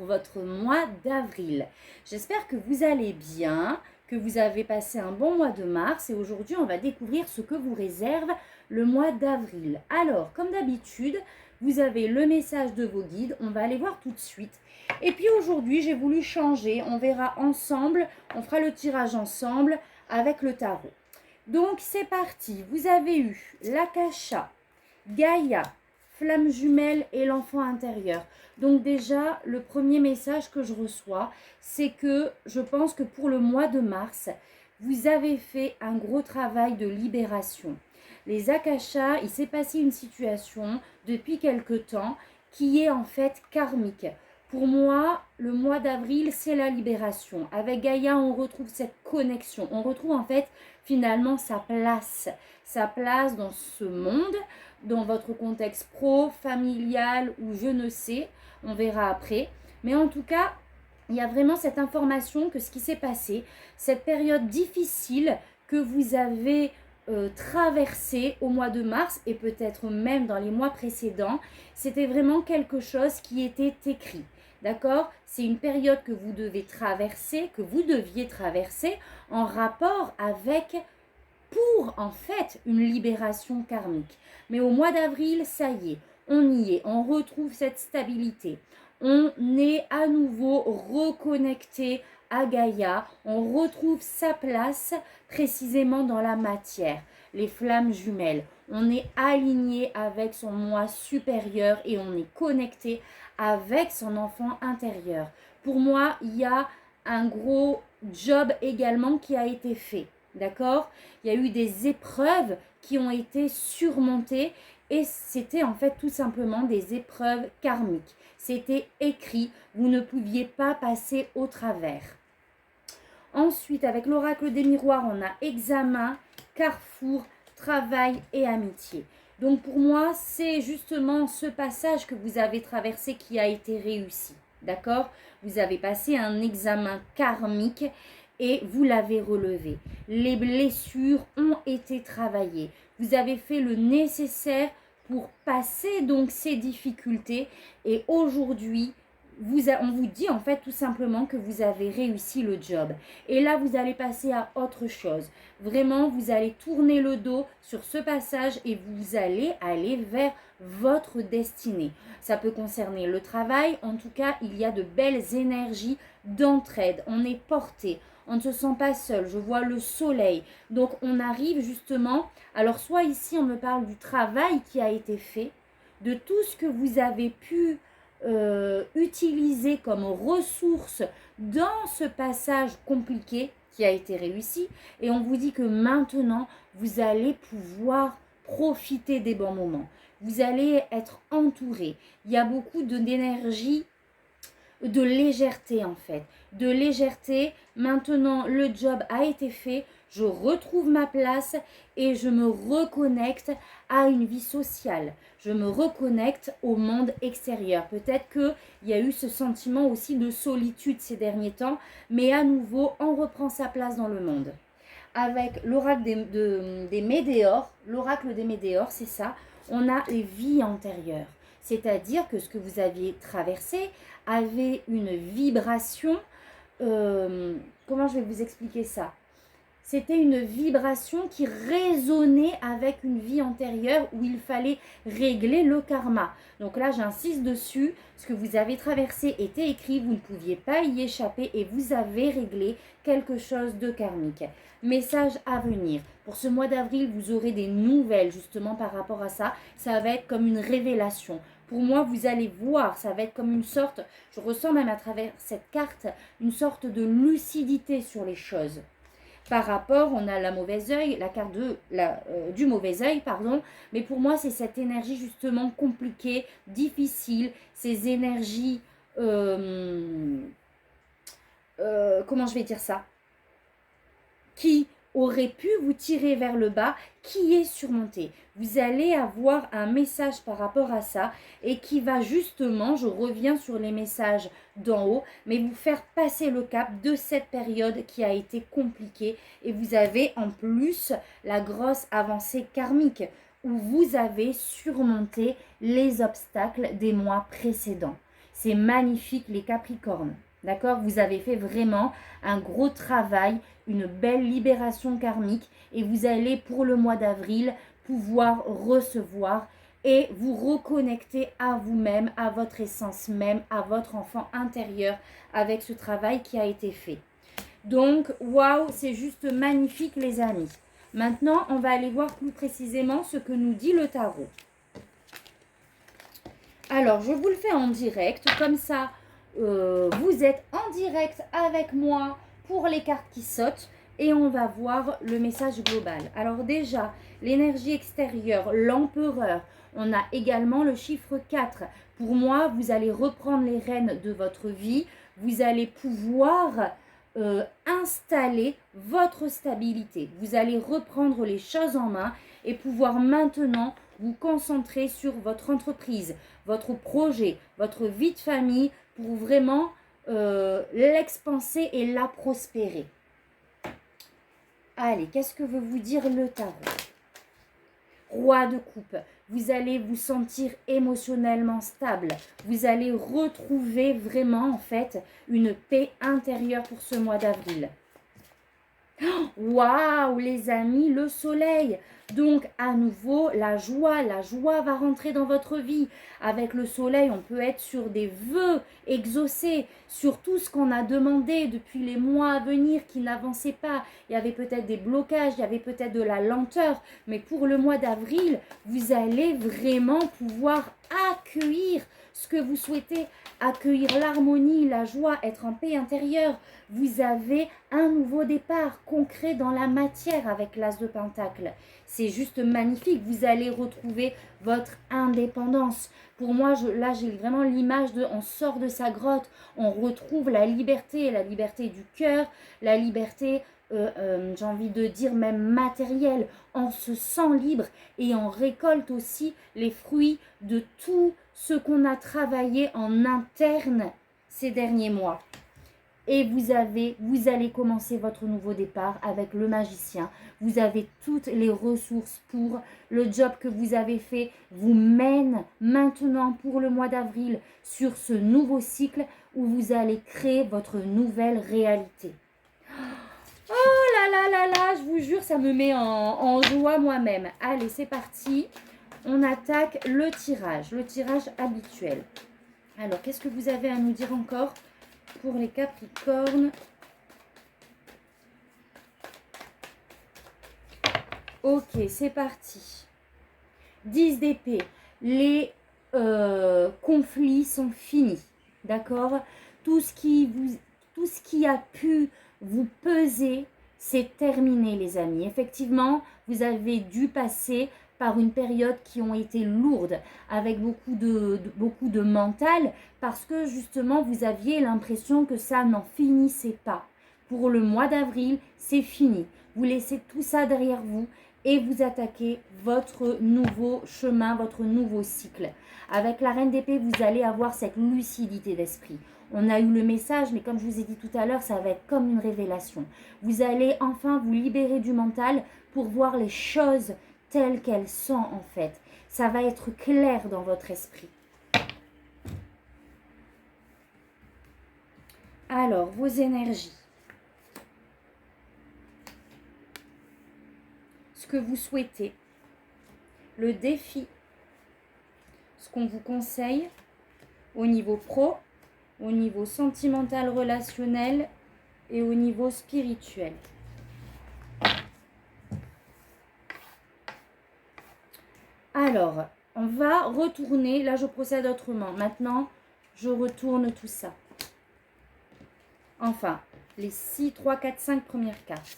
votre mois d'avril. J'espère que vous allez bien, que vous avez passé un bon mois de mars et aujourd'hui on va découvrir ce que vous réserve le mois d'avril. Alors, comme d'habitude, vous avez le message de vos guides, on va aller voir tout de suite. Et puis aujourd'hui, j'ai voulu changer, on verra ensemble, on fera le tirage ensemble avec le tarot. Donc c'est parti, vous avez eu l'Akasha, Gaïa, flamme jumelle et l'enfant intérieur. Donc déjà, le premier message que je reçois, c'est que je pense que pour le mois de mars, vous avez fait un gros travail de libération. Les Akashas, il s'est passé une situation depuis quelque temps qui est en fait karmique. Pour moi, le mois d'avril, c'est la libération. Avec Gaïa, on retrouve cette connexion. On retrouve en fait finalement sa place dans ce monde, dans votre contexte pro, familial ou je ne sais, on verra après. Mais en tout cas, il y a vraiment cette information que ce qui s'est passé, cette période difficile que vous avez traversée au mois de mars et peut-être même dans les mois précédents, c'était vraiment quelque chose qui était écrit. D'accord? C'est une période que vous devez traverser, que vous deviez traverser en rapport avec, pour en fait, une libération karmique. Mais au mois d'avril, ça y est, on y est, on retrouve cette stabilité. On est à nouveau reconnecté à Gaïa, on retrouve sa place précisément dans la matière, les flammes jumelles. On est aligné avec son moi supérieur et on est connecté avec son enfant intérieur. Pour moi, il y a un gros job également qui a été fait. D'accord? Il y a eu des épreuves qui ont été surmontées et c'était en fait tout simplement des épreuves karmiques. C'était écrit, vous ne pouviez pas passer au travers. Ensuite, avec l'oracle des miroirs, on a examen, carrefour, travail et amitié. Donc pour moi, c'est justement ce passage que vous avez traversé qui a été réussi. D'accord? Vous avez passé un examen karmique et vous l'avez relevé. Les blessures ont été travaillées. Vous avez fait le nécessaire pour passer donc ces difficultés et aujourd'hui, on vous dit en fait tout simplement que vous avez réussi le job. Et là, vous allez passer à autre chose. Vraiment, vous allez tourner le dos sur ce passage et vous allez aller vers votre destinée. Ça peut concerner le travail. En tout cas, il y a de belles énergies d'entraide. On est porté. On ne se sent pas seul. Je vois le soleil. Donc, on arrive justement. Alors, soit ici, on me parle du travail qui a été fait, de tout ce que vous avez pu utiliser comme ressource dans ce passage compliqué qui a été réussi. Et on vous dit que maintenant, vous allez pouvoir profiter des bons moments. Vous allez être entouré. Il y a beaucoup d'énergie, de légèreté en fait. De légèreté. Maintenant, le job a été fait. Je retrouve ma place et je me reconnecte à une vie sociale. Je me reconnecte au monde extérieur. Peut-être qu'il y a eu ce sentiment aussi de solitude ces derniers temps, mais à nouveau, on reprend sa place dans le monde. Avec l'oracle des Médéors, l'oracle des Médéors, c'est ça, on a les vies antérieures. C'est-à-dire que ce que vous aviez traversé avait une vibration, comment je vais vous expliquer ça ? C'était une vibration qui résonnait avec une vie antérieure où il fallait régler le karma. Donc là, j'insiste dessus. Ce que vous avez traversé était écrit, vous ne pouviez pas y échapper et vous avez réglé quelque chose de karmique. Message à venir. Pour ce mois d'avril, vous aurez des nouvelles justement par rapport à ça. Ça va être comme une révélation. Pour moi, vous allez voir, ça va être comme une sorte, je ressens même à travers cette carte, une sorte de lucidité sur les choses. Par rapport, on a la mauvaise œil, la carte du mauvais œil, pardon. Mais pour moi, c'est cette énergie justement compliquée, difficile, ces énergies, comment je vais dire ça, qui aurait pu vous tirer vers le bas, qui est surmonté. Vous allez avoir un message par rapport à ça et qui va justement, je reviens sur les messages d'en haut, mais vous faire passer le cap de cette période qui a été compliquée et vous avez en plus la grosse avancée karmique où vous avez surmonté les obstacles des mois précédents. C'est magnifique les Capricornes. D'accord? Vous avez fait vraiment un gros travail, une belle libération karmique et vous allez pour le mois d'avril pouvoir recevoir et vous reconnecter à vous-même, à votre essence même, à votre enfant intérieur avec ce travail qui a été fait. Donc, waouh, c'est juste magnifique les amis. Maintenant, on va aller voir plus précisément ce que nous dit le tarot. Alors, je vous le fais en direct, comme ça, vous êtes en direct avec moi pour les cartes qui sautent et on va voir le message global. Alors déjà, l'énergie extérieure, l'empereur, on a également le chiffre 4. Pour moi, vous allez reprendre les rênes de votre vie, vous allez pouvoir installer votre stabilité. Vous allez reprendre les choses en main et pouvoir maintenant vous concentrer sur votre entreprise, votre projet, votre vie de famille pour vraiment l'expanser et la prospérer. Allez, qu'est-ce que veut vous dire le tarot? Roi de coupe, vous allez vous sentir émotionnellement stable. Vous allez retrouver vraiment en fait une paix intérieure pour ce mois d'avril. Waouh les amis, le soleil. Donc à nouveau la joie va rentrer dans votre vie. Avec le soleil, on peut être sur des vœux exaucés, sur tout ce qu'on a demandé depuis les mois à venir qui n'avançait pas. Il y avait peut-être des blocages, il y avait peut-être de la lenteur, mais pour le mois d'avril, vous allez vraiment pouvoir accueillir ce que vous souhaitez, accueillir l'harmonie, la joie, être en paix intérieure. Vous avez un nouveau départ concret dans la matière avec l'As de Pentacle. C'est juste magnifique. Vous allez retrouver votre indépendance. Pour moi, là, j'ai vraiment l'image de on sort de sa grotte, on retrouve la liberté du cœur, la liberté, j'ai envie de dire même matérielle. On se sent libre et on récolte aussi les fruits de tout ce qu'on a travaillé en interne ces derniers mois. Et vous allez commencer votre nouveau départ avec le magicien. Vous avez toutes les ressources pour le job que vous avez fait. Vous mène maintenant pour le mois d'avril sur ce nouveau cycle où vous allez créer votre nouvelle réalité. Oh là là là là, je vous jure, ça me met en joie moi-même. Allez, c'est parti. On attaque le tirage habituel. Alors, qu'est-ce que vous avez à nous dire encore pour les Capricornes? Ok, c'est parti. 10 d'épée. Les conflits sont finis. D'accord? Tout ce qui a pu vous peser, c'est terminé, les amis. Effectivement, vous avez dû passer par une période qui ont été lourdes, avec beaucoup de mental, parce que justement, vous aviez l'impression que ça n'en finissait pas. Pour le mois d'avril, c'est fini. Vous laissez tout ça derrière vous et vous attaquez votre nouveau chemin, votre nouveau cycle. Avec la reine d'épée, vous allez avoir cette lucidité d'esprit. On a eu le message, mais comme je vous ai dit tout à l'heure, ça va être comme une révélation. Vous allez enfin vous libérer du mental pour voir les choses telles qu'elles sont en fait. Ça va être clair dans votre esprit. Alors, vos énergies. Ce que vous souhaitez. Le défi. Ce qu'on vous conseille au niveau pro, au niveau sentimental, relationnel et au niveau spirituel. Alors, on va retourner. Là, je procède autrement. Maintenant, je retourne tout ça. Enfin, les 6, 3, 4, 5 premières cartes.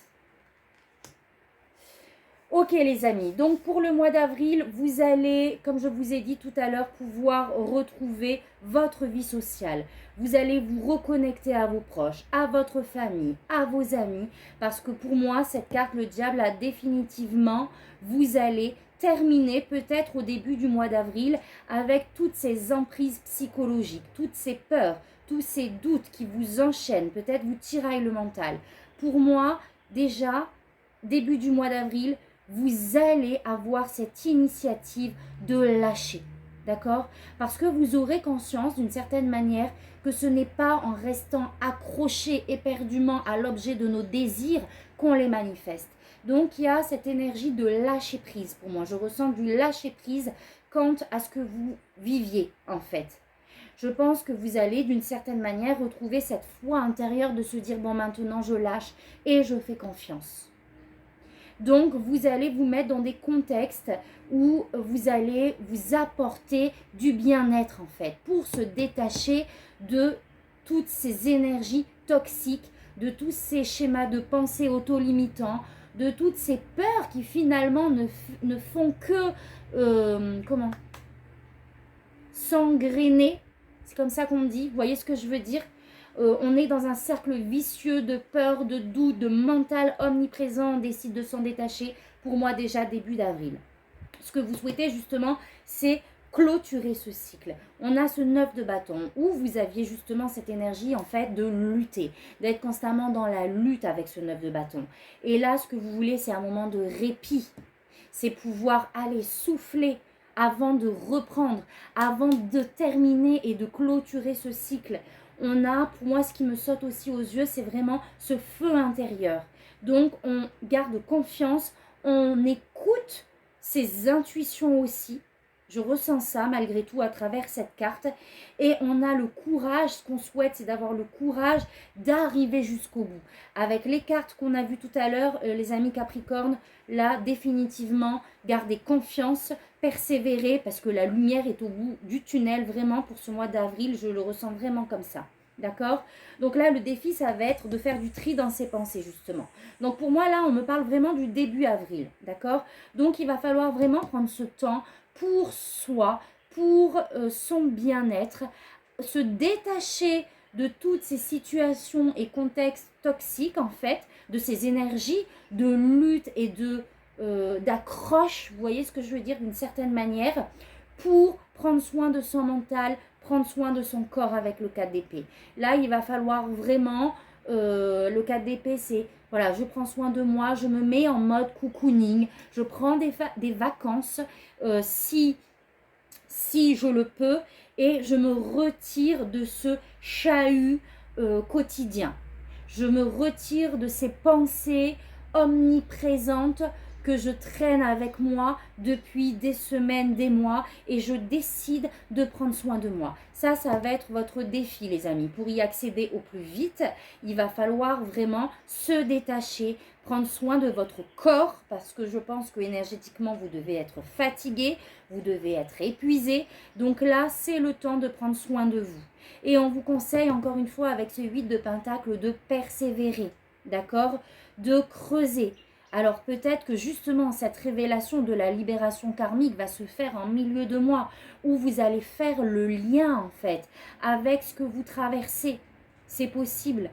Ok les amis, donc pour le mois d'avril, vous allez, comme je vous ai dit tout à l'heure, pouvoir retrouver votre vie sociale. Vous allez vous reconnecter à vos proches, à votre famille, à vos amis. Parce que pour moi, cette carte, le diable, a définitivement, vous allez terminer peut-être au début du mois d'avril avec toutes ces emprises psychologiques, toutes ces peurs, tous ces doutes qui vous enchaînent, peut-être vous tiraillent le mental. Pour moi, déjà, début du mois d'avril, vous allez avoir cette initiative de lâcher. d'accord? Parce que vous aurez conscience d'une certaine manière que ce n'est pas en restant accroché éperdument à l'objet de nos désirs qu'on les manifeste. Donc il y a cette énergie de lâcher prise pour moi. Je ressens du lâcher prise quant à ce que vous viviez en fait. Je pense que vous allez d'une certaine manière retrouver cette foi intérieure de se dire bon maintenant je lâche et je fais confiance. Donc vous allez vous mettre dans des contextes où vous allez vous apporter du bien-être en fait pour se détacher de toutes ces énergies toxiques, de tous ces schémas de pensée auto-limitants, de toutes ces peurs qui finalement ne font que s'engrainer. C'est comme ça qu'on dit, vous voyez ce que je veux dire? On est dans un cercle vicieux de peur, de doute, de mental omniprésent. On décide de s'en détacher, pour moi déjà début d'avril. Ce que vous souhaitez justement, c'est clôturer ce cycle. On a ce 9 de bâton où vous aviez justement cette énergie en fait de lutter, d'être constamment dans la lutte avec ce 9 de bâton. Et là, ce que vous voulez, c'est un moment de répit. C'est pouvoir aller souffler avant de reprendre, avant de terminer et de clôturer ce cycle. On a, pour moi, ce qui me saute aussi aux yeux, c'est vraiment ce feu intérieur. Donc, on garde confiance, on écoute ses intuitions aussi. Je ressens ça malgré tout à travers cette carte. Et on a le courage, ce qu'on souhaite, c'est d'avoir le courage d'arriver jusqu'au bout. Avec les cartes qu'on a vues tout à l'heure, les amis Capricorne, là, définitivement, gardez confiance, persévérer, parce que la lumière est au bout du tunnel, vraiment, pour ce mois d'avril, je le ressens vraiment comme ça. D'accord? Donc là, le défi, ça va être de faire du tri dans ses pensées, justement. Donc pour moi, là, on me parle vraiment du début avril. D'accord? Donc il va falloir vraiment prendre ce temps pour soi, pour son bien-être, se détacher de toutes ces situations et contextes toxiques, en fait, de ces énergies de lutte et d'accroche, vous voyez ce que je veux dire, d'une certaine manière, pour prendre soin de son mental, prendre soin de son corps avec le 4 d'épée. Là, il va falloir vraiment, le 4 d'épée, c'est, voilà, je prends soin de moi, je me mets en mode cocooning, je prends des vacances, si je le peux, et je me retire de ce chahut quotidien. Je me retire de ces pensées omniprésentes que je traîne avec moi depuis des semaines, des mois, et je décide de prendre soin de moi. Ça va être votre défi, les amis. Pour y accéder au plus vite, il va falloir vraiment se détacher, prendre soin de votre corps, parce que je pense que énergétiquement, vous devez être fatigué, vous devez être épuisé. Donc là, c'est le temps de prendre soin de vous. Et on vous conseille, encore une fois, avec ce 8 de Pentacle, de persévérer, d'accord? De creuser. Alors peut-être que justement cette révélation de la libération karmique va se faire en milieu de mois, où vous allez faire le lien en fait avec ce que vous traversez. C'est possible.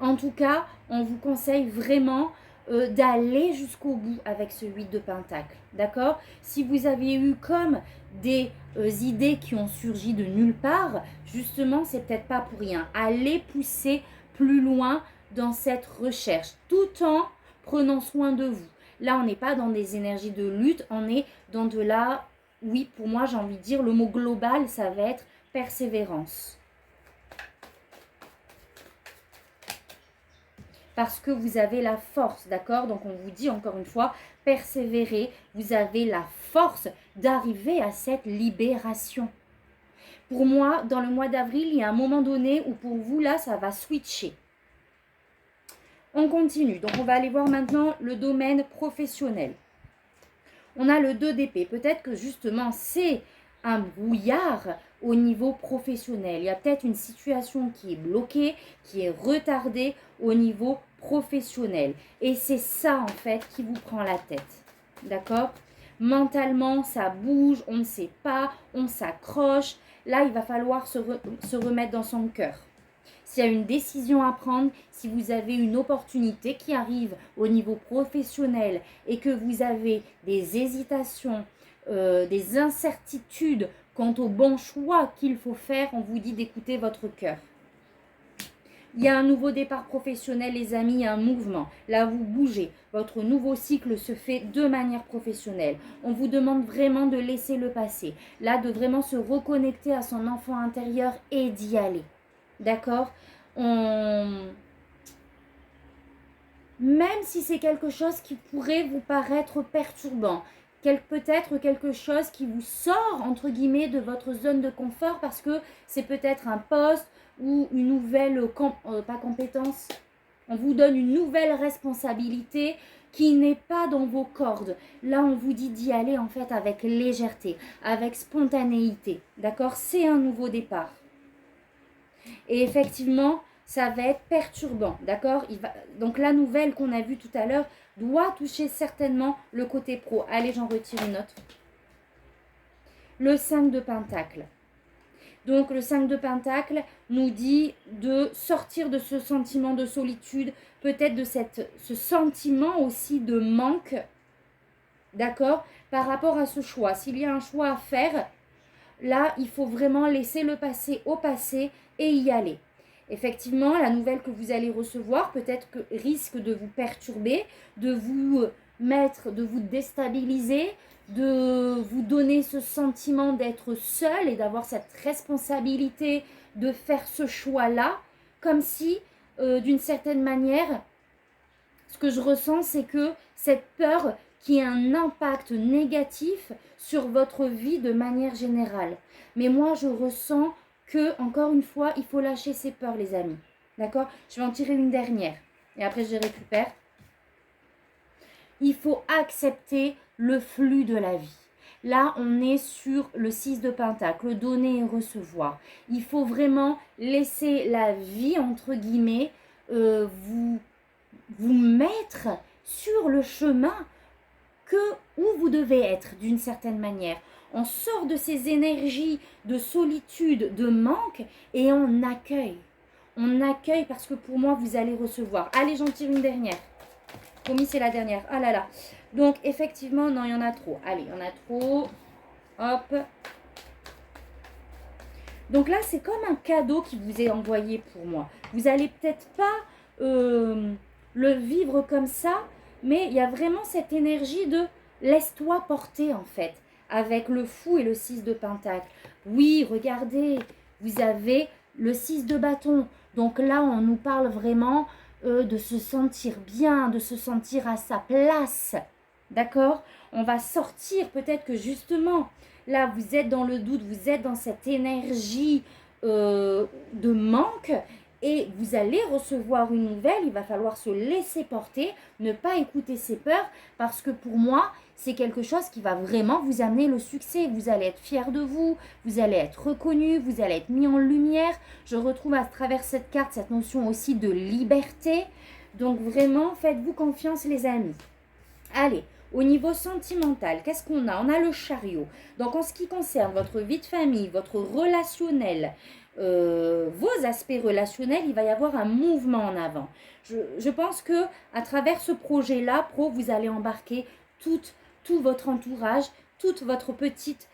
En tout cas, on vous conseille vraiment d'aller jusqu'au bout avec ce 8 de Pentacle. D'accord? Si vous avez eu comme des idées qui ont surgi de nulle part, justement, c'est peut-être pas pour rien. Allez pousser plus loin dans cette recherche, tout en prenant soin de vous. Là, on n'est pas dans des énergies de lutte, on est dans de la, oui, pour moi, j'ai envie de dire, le mot global, ça va être persévérance. Parce que vous avez la force, d'accord? Donc, on vous dit encore une fois, persévérez, vous avez la force d'arriver à cette libération. Pour moi, dans le mois d'avril, il y a un moment donné où pour vous, là, ça va switcher. On continue. Donc, on va aller voir maintenant le domaine professionnel. On a le 2 d'épée. Peut-être que justement, c'est un brouillard au niveau professionnel. Il y a peut-être une situation qui est bloquée, qui est retardée au niveau professionnel. Et c'est ça, en fait, qui vous prend la tête. D'accord? Mentalement, ça bouge, on ne sait pas, on s'accroche. Là, il va falloir se remettre dans son cœur. S'il y a une décision à prendre, si vous avez une opportunité qui arrive au niveau professionnel et que vous avez des hésitations, des incertitudes quant au bon choix qu'il faut faire, on vous dit d'écouter votre cœur. Il y a un nouveau départ professionnel, les amis, il y a un mouvement. Là, vous bougez. Votre nouveau cycle se fait de manière professionnelle. On vous demande vraiment de laisser le passé. Là, de vraiment se reconnecter à son enfant intérieur et d'y aller. D'accord? Même si c'est quelque chose qui pourrait vous paraître perturbant, peut-être quelque chose qui vous sort, entre guillemets, de votre zone de confort parce que c'est peut-être un poste ou une nouvelle, pas compétence, on vous donne une nouvelle responsabilité qui n'est pas dans vos cordes. Là, on vous dit d'y aller en fait avec légèreté, avec spontanéité. D'accord? C'est un nouveau départ. Et effectivement, ça va être perturbant, d'accord? Donc la nouvelle qu'on a vue tout à l'heure doit toucher certainement le côté pro. Allez, j'en retire une autre. Le 5 de Pentacle. Donc le 5 de Pentacle nous dit de sortir de ce sentiment de solitude, peut-être de ce sentiment aussi de manque, d'accord? Par rapport à ce choix. S'il y a un choix à faire, là, il faut vraiment laisser le passé au passé et y aller. Effectivement, la nouvelle que vous allez recevoir peut-être que risque de vous perturber, de vous mettre, de vous déstabiliser, de vous donner ce sentiment d'être seul et d'avoir cette responsabilité de faire ce choix-là, comme si, d'une certaine manière, ce que je ressens, c'est que cette peur qui a un impact négatif sur votre vie de manière générale. Mais moi, je ressens que, encore une fois, il faut lâcher ses peurs, les amis. D'accord? Je vais en tirer une dernière. Et après, je récupère. Il faut accepter le flux de la vie. Là, on est sur le 6 de Pentacle, donner et recevoir. Il faut vraiment laisser la vie, entre guillemets, vous mettre sur le chemin où vous devez être d'une certaine manière. On sort de ces énergies de solitude, de manque et on accueille. On accueille parce que pour moi, vous allez recevoir. Allez, j'en tire une dernière. Promis, c'est la dernière. Ah là là. Donc, effectivement, non, il y en a trop. Allez, il y en a trop. Hop. Donc là, c'est comme un cadeau qui vous est envoyé pour moi. Vous n'allez peut-être pas le vivre comme ça, mais il y a vraiment cette énergie de laisse-toi porter en fait, avec le fou et le 6 de Pentacle. Oui, regardez, vous avez le 6 de bâton. Donc là, on nous parle vraiment de se sentir bien, de se sentir à sa place. D'accord? On va sortir peut-être que justement, là, vous êtes dans le doute, vous êtes dans cette énergie de manque et vous allez recevoir une nouvelle. Il va falloir se laisser porter, ne pas écouter ses peurs parce que pour moi, c'est quelque chose qui va vraiment vous amener le succès. Vous allez être fier de vous, vous allez être reconnu, vous allez être mis en lumière. Je retrouve à travers cette carte cette notion aussi de liberté. Donc vraiment, faites-vous confiance les amis. Allez, au niveau sentimental, qu'est-ce qu'on a? On a le chariot. Donc, en ce qui concerne votre vie de famille, votre relationnel, vos aspects relationnels, il va y avoir un mouvement en avant. Je pense que à travers ce projet-là, pro, vous allez embarquer tout votre entourage, toute votre petite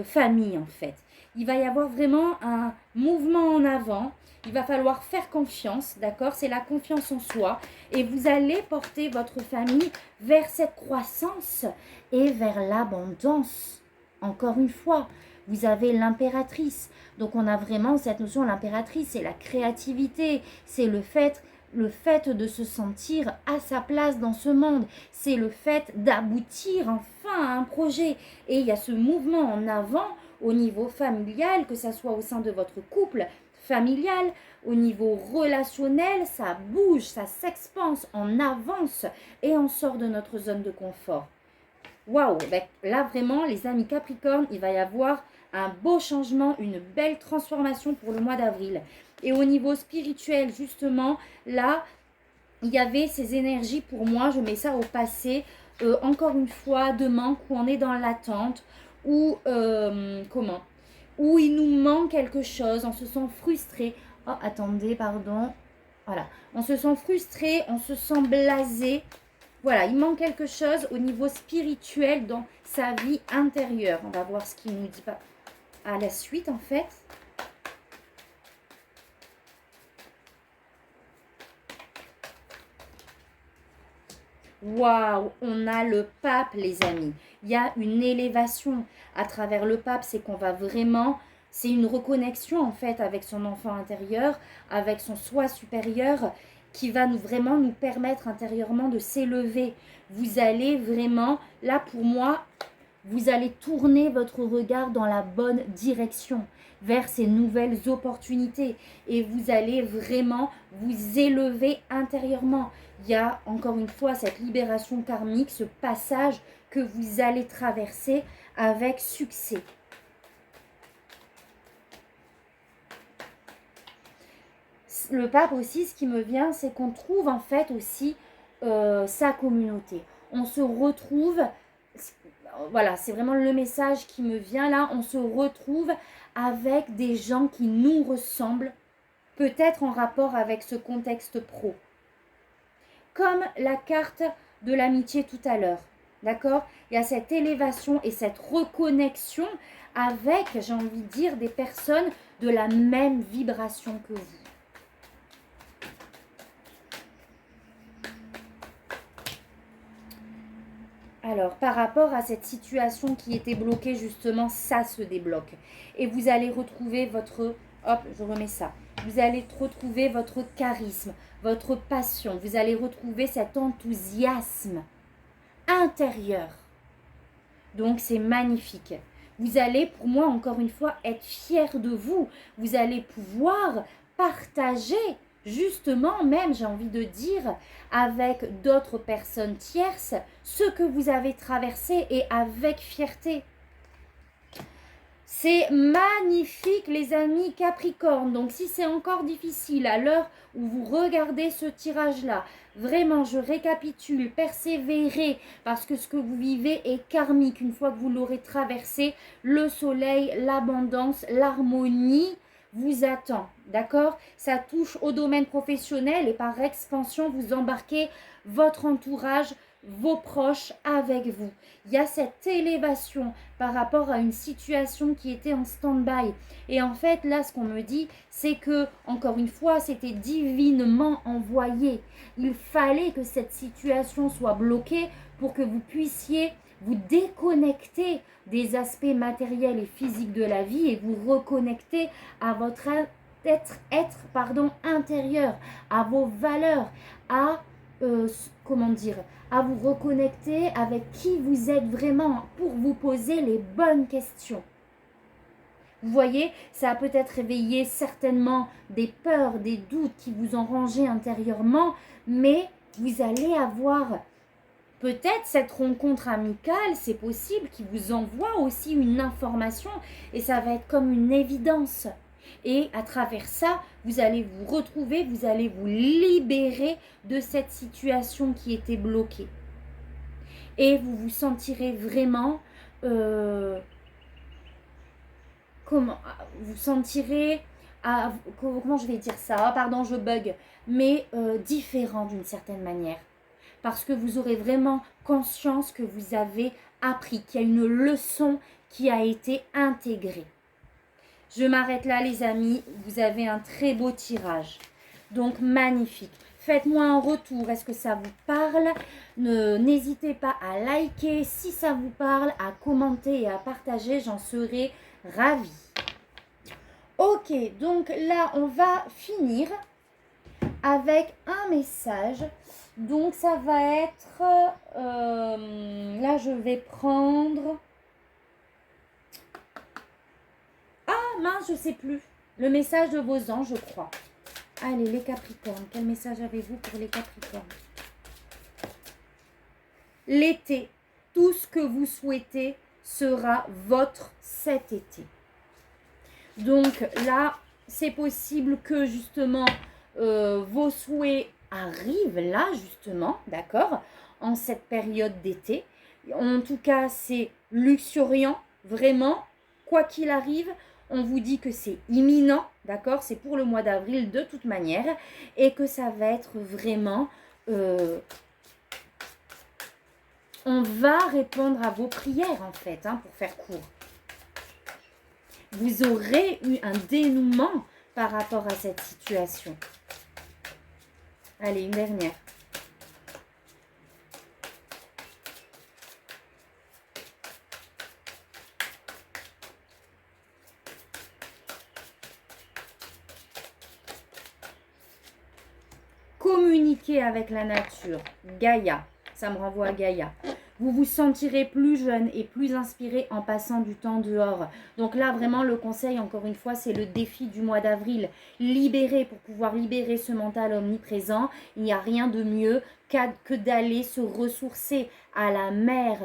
famille, en fait. Il va y avoir vraiment un mouvement en avant. Il va falloir faire confiance, d'accord? C'est la confiance en soi. Et vous allez porter votre famille vers cette croissance et vers l'abondance. Encore une fois, vous avez l'impératrice. Donc, on a vraiment cette notion, l'impératrice, c'est la créativité, c'est le fait de se sentir à sa place dans ce monde. C'est le fait d'aboutir enfin à un projet. Et il y a ce mouvement en avant au niveau familial, que ce soit au sein de votre couple familial, au niveau relationnel, ça bouge, ça s'expanse, on avance et on sort de notre zone de confort. Waouh, ben là vraiment les amis Capricorne, il va y avoir un beau changement, une belle transformation pour le mois d'avril. Et au niveau spirituel justement, là, il y avait ces énergies pour moi, je mets ça au passé, encore une fois, de manque où on est dans l'attente, où, où il nous manque quelque chose, on se sent frustré. Oh, attendez, pardon. Voilà, on se sent frustré, on se sent blasé. Voilà, il manque quelque chose au niveau spirituel dans sa vie intérieure. On va voir ce qu'il nous dit à la suite, en fait. Waouh, on a le pape, les amis. Il y a une élévation à travers le pape, c'est qu'on va vraiment, c'est une reconnexion en fait avec son enfant intérieur, avec son soi supérieur, qui va vraiment nous permettre intérieurement de s'élever. Vous allez vraiment, là pour moi, vous allez tourner votre regard dans la bonne direction, vers ces nouvelles opportunités. Et vous allez vraiment vous élever intérieurement. Il y a encore une fois cette libération karmique, ce passage que vous allez traverser avec succès. Le pape aussi, ce qui me vient, c'est qu'on trouve en fait aussi sa communauté. On se retrouve, voilà, c'est vraiment le message qui me vient là, on se retrouve avec des gens qui nous ressemblent, peut-être en rapport avec ce contexte pro. Comme la carte de l'amitié tout à l'heure, d'accord? Il y a cette élévation et cette reconnexion avec, j'ai envie de dire, des personnes de la même vibration que vous. Alors, par rapport à cette situation qui était bloquée, justement, ça se débloque. Et vous allez retrouver votre... Hop, je remets ça. Vous allez retrouver votre charisme, votre passion. Vous allez retrouver cet enthousiasme intérieur. Donc, c'est magnifique. Vous allez, pour moi, encore une fois, être fier de vous. Vous allez pouvoir partager, justement, même, j'ai envie de dire, avec d'autres personnes tierces, ce que vous avez traversé et avec fierté. C'est magnifique, les amis Capricorne. Donc, si c'est encore difficile à l'heure où vous regardez ce tirage-là, vraiment, je récapitule, persévérez, parce que ce que vous vivez est karmique. Une fois que vous l'aurez traversé, le soleil, l'abondance, l'harmonie vous attend, d'accord? Ça touche au domaine professionnel et par expansion, vous embarquez votre entourage, vos proches avec vous. Il y a cette élévation par rapport à une situation qui était en stand-by. Et en fait, là, ce qu'on me dit, c'est que, encore une fois, c'était divinement envoyé. Il fallait que cette situation soit bloquée pour que vous puissiez vous déconnecter des aspects matériels et physiques de la vie et vous reconnecter à votre être intérieur, à vos valeurs, à à vous reconnecter avec qui vous êtes vraiment pour vous poser les bonnes questions. Vous voyez, ça a peut-être réveillé certainement des peurs, des doutes qui vous ont rangé intérieurement, mais vous allez avoir peut-être cette rencontre amicale, c'est possible, qui vous envoie aussi une information et ça va être comme une évidence. Et à travers ça, vous allez vous retrouver, vous allez vous libérer de cette situation qui était bloquée. Et vous vous sentirez vraiment... vous sentirez... comment je vais dire ça? Pardon, je bug. Mais différent d'une certaine manière. Parce que vous aurez vraiment conscience que vous avez appris, qu'il y a une leçon qui a été intégrée. Je m'arrête là, les amis. Vous avez un très beau tirage. Donc, magnifique. Faites-moi un retour. Est-ce que ça vous parle? N'hésitez pas à liker si ça vous parle, à commenter et à partager. J'en serai ravie. Ok, donc là, on va finir avec un message. Donc, ça va être... là, je vais prendre... Ah, mince, je ne sais plus. Le message de vos anges, je crois. Allez, les Capricornes. Quel message avez-vous pour les Capricornes? L'été. Tout ce que vous souhaitez sera votre cet été. Donc là, c'est possible que justement vos souhaits arrivent là, justement, d'accord, en cette période d'été. En tout cas, c'est luxuriant, vraiment, quoi qu'il arrive. On vous dit que c'est imminent, d'accord? C'est pour le mois d'avril de toute manière. Et que ça va être vraiment... on va répondre à vos prières, en fait, hein, pour faire court. Vous aurez eu un dénouement par rapport à cette situation. Allez, une dernière. communiquer avec la nature, Gaïa, ça me renvoie à Gaïa. Vous vous sentirez plus jeune et plus inspiré en passant du temps dehors. Donc là, vraiment, le conseil, encore une fois, c'est le défi du mois d'avril. Libérer, pour pouvoir libérer ce mental omniprésent, il n'y a rien de mieux que d'aller se ressourcer à la mer,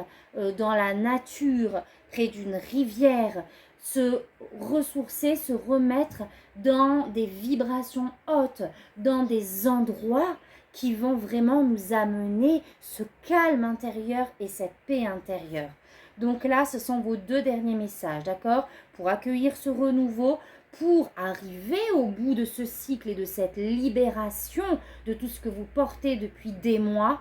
dans la nature, près d'une rivière, se ressourcer, se remettre dans des vibrations hautes, dans des endroits qui vont vraiment nous amener ce calme intérieur et cette paix intérieure. Donc là, ce sont vos 2 derniers messages, d'accord? Pour accueillir ce renouveau, pour arriver au bout de ce cycle et de cette libération de tout ce que vous portez depuis des mois,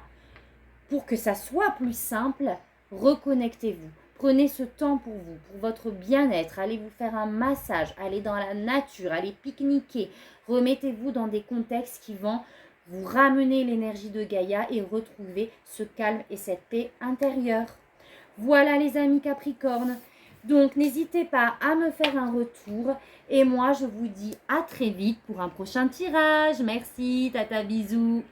pour que ça soit plus simple, reconnectez-vous. Prenez ce temps pour vous, pour votre bien-être. Allez vous faire un massage, allez dans la nature, allez pique-niquer. Remettez-vous dans des contextes qui vont vous ramener l'énergie de Gaïa et retrouver ce calme et cette paix intérieure. Voilà les amis Capricorne. Donc n'hésitez pas à me faire un retour et moi je vous dis à très vite pour un prochain tirage. Merci, tata, bisous.